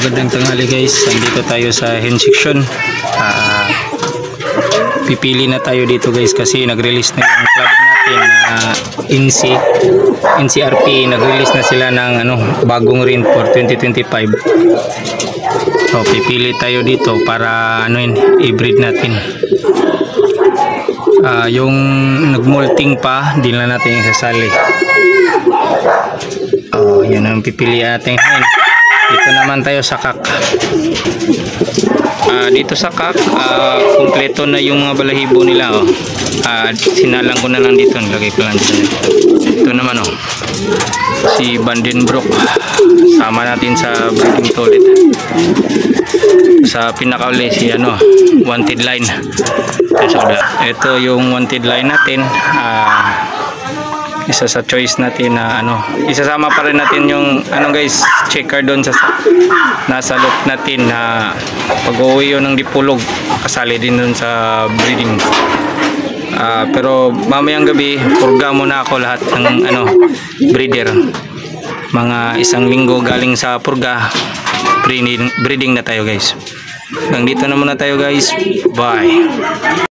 magandang tanghali guys. Nandito tayo sa hen section. Pipili na tayo dito guys kasi nag-release na yung club natin na NCRP. Nag-release na sila ng bagong rin for 2025. So pipili tayo dito para i-breed natin. Yung nag-molting pa, di na natin isasali. Yan ang pipili natin hen. Dito naman tayo sa kak. Dito sa kak, kumpleto na yung mga balahibo nila. Sinalang ko na lang dito. Lagay ko lang dito. Ito naman si Vandenbroek. Sama natin sa breeding toilet. Sa pinakauli si wanted line. Ito yung wanted line natin. Isa sa choice natin na isasama pa rin natin yung guys, checker doon sa nasa loop natin na pag-uwi yun ng Dipolog, kasali din doon sa breeding. Pero mamayang gabi purga muna ako lahat ng breeder. Mga isang linggo galing sa purga, breeding na tayo guys. Hanggang dito na muna tayo guys. Bye.